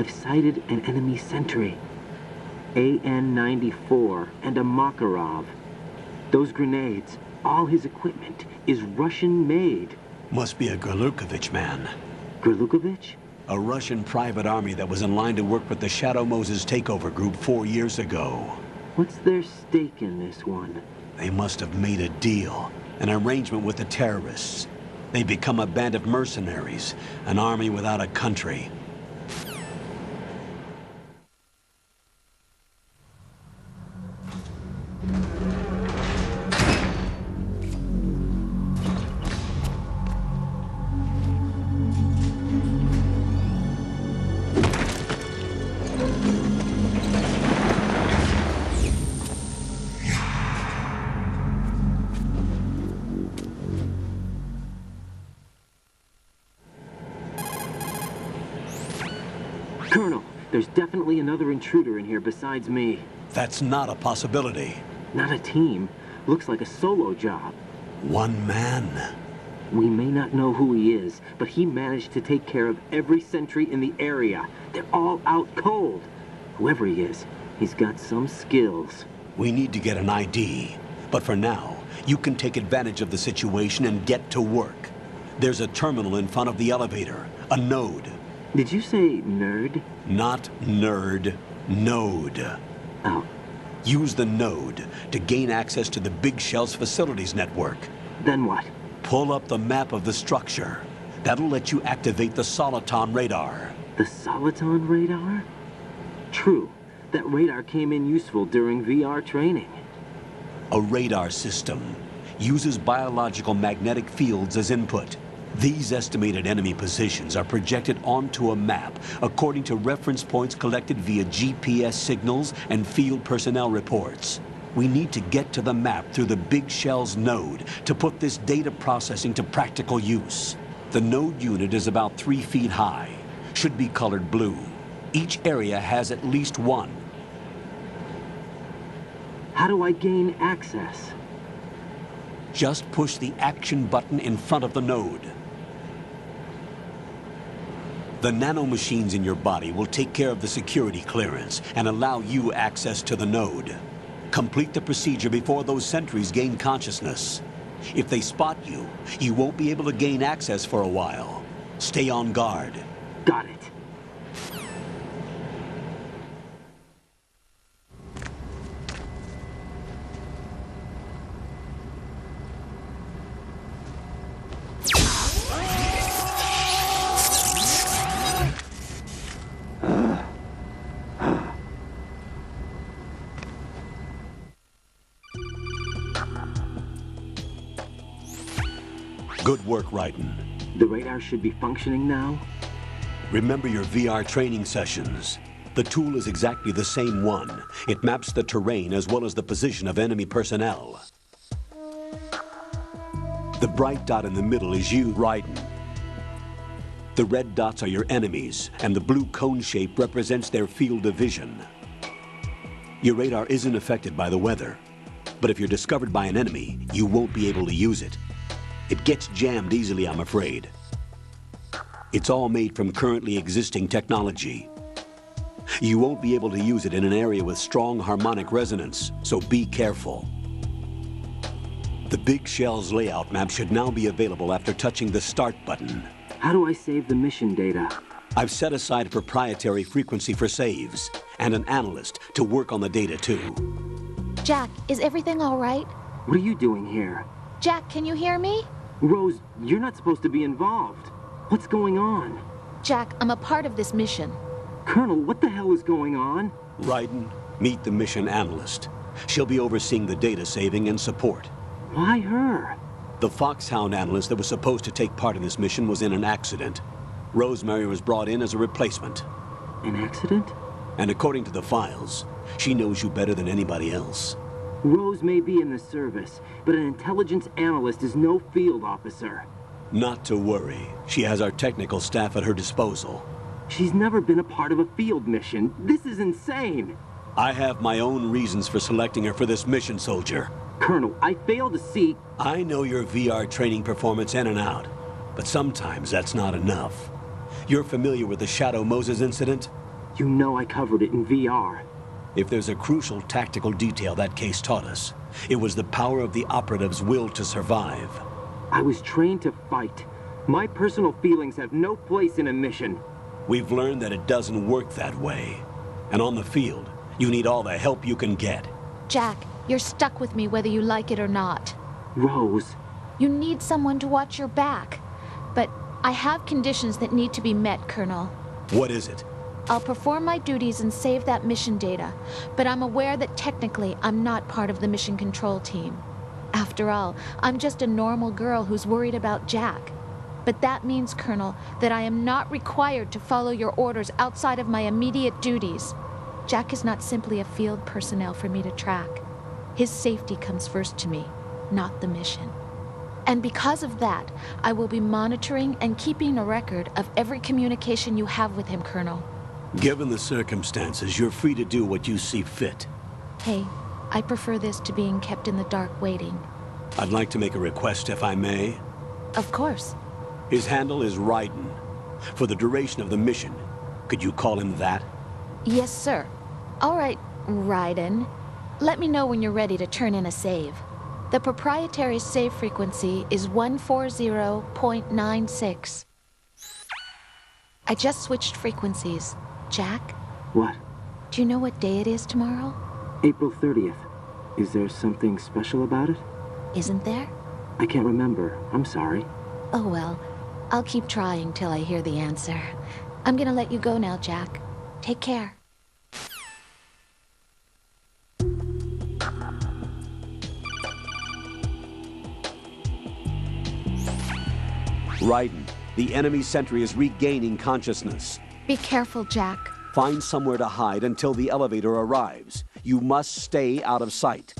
I've sighted an enemy sentry. AN-94 and a Makarov. Those grenades, all his equipment, is Russian-made. Must be a Gorlukovich man. Gorlukovich? A Russian private army that was in line to work with the Shadow Moses takeover group 4 years ago. What's their stake in this one? They must have made a deal, an arrangement with the terrorists. They become a band of mercenaries, an army without a country. Colonel, there's definitely another intruder in here besides me. That's not a possibility. Not a team. Looks like a solo job. One man. We may not know who he is, but he managed to take care of every sentry in the area. They're all out cold. Whoever he is, he's got some skills. We need to get an ID. But for now, you can take advantage of the situation and get to work. There's a terminal in front of the elevator, a node. Did you say nerd? Not nerd, node. Oh. Use the node to gain access to the Big Shell's facilities network. Then what? Pull up the map of the structure. That'll let you activate the Soliton radar. The Soliton radar? True. That radar came in useful during VR training. A radar system uses biological magnetic fields as input. These estimated enemy positions are projected onto a map according to reference points collected via GPS signals and field personnel reports. We need to get to the map through the Big Shell's node to put this data processing to practical use. The node unit is about 3 feet high, should be colored blue. Each area has at least one. How do I gain access? Just push the action button in front of the node. The nanomachines in your body will take care of the security clearance and allow you access to the node. Complete the procedure before those sentries gain consciousness. If they spot you, you won't be able to gain access for a while. Stay on guard. Got it. Good work, Raiden. The radar should be functioning now? Remember your VR training sessions. The tool is exactly the same one. It maps the terrain as well as the position of enemy personnel. The bright dot in the middle is you, Raiden. The red dots are your enemies, and the blue cone shape represents their field of vision. Your radar isn't affected by the weather, but if you're discovered by an enemy, you won't be able to use it. It gets jammed easily, I'm afraid. It's all made from currently existing technology. You won't be able to use it in an area with strong harmonic resonance, so be careful. The Big Shell's layout map should now be available after touching the Start button. How do I save the mission data? I've set aside a proprietary frequency for saves, and an analyst to work on the data too. Jack, is everything all right? What are you doing here? Jack, can you hear me? Rose, you're not supposed to be involved. What's going on? Jack, I'm a part of this mission. Colonel, what the hell is going on? Raiden, meet the mission analyst. She'll be overseeing the data saving and support. Why her? The Foxhound analyst that was supposed to take part in this mission was in an accident. Rosemary was brought in as a replacement. An accident? And according to the files, she knows you better than anybody else. Rose may be in the service, but an intelligence analyst is no field officer. Not to worry. She has our technical staff at her disposal. She's never been a part of a field mission. This is insane. I have my own reasons for selecting her for this mission, soldier. Colonel, I fail to see... I know your VR training performance in and out, but sometimes that's not enough. You're familiar with the Shadow Moses incident? You know I covered it in VR. If there's a crucial tactical detail that case taught us, it was the power of the operative's will to survive. I was trained to fight. My personal feelings have no place in a mission. We've learned that it doesn't work that way. And on the field, you need all the help you can get. Jack, you're stuck with me whether you like it or not. Rose. You need someone to watch your back. But I have conditions that need to be met, Colonel. What is it? I'll perform my duties and save that mission data, but I'm aware that technically I'm not part of the mission control team. After all, I'm just a normal girl who's worried about Jack. But that means, Colonel, that I am not required to follow your orders outside of my immediate duties. Jack is not simply a field personnel for me to track. His safety comes first to me, not the mission. And because of that, I will be monitoring and keeping a record of every communication you have with him, Colonel. Given the circumstances, you're free to do what you see fit. Hey, I prefer this to being kept in the dark waiting. I'd like to make a request, if I may. Of course. His handle is Raiden. For the duration of the mission, could you call him that? Yes, sir. All right, Raiden. Let me know when you're ready to turn in a save. The proprietary save frequency is 140.96. I just switched frequencies. Jack? What? Do you know what day it is tomorrow? April 30th. Is there something special about it? Isn't there? I can't remember. I'm sorry. Oh well, I'll keep trying till I hear the answer. I'm gonna let you go now, Jack. Take care. Raiden, the enemy sentry is regaining consciousness. Be careful, Jack. Find somewhere to hide until the elevator arrives. You must stay out of sight.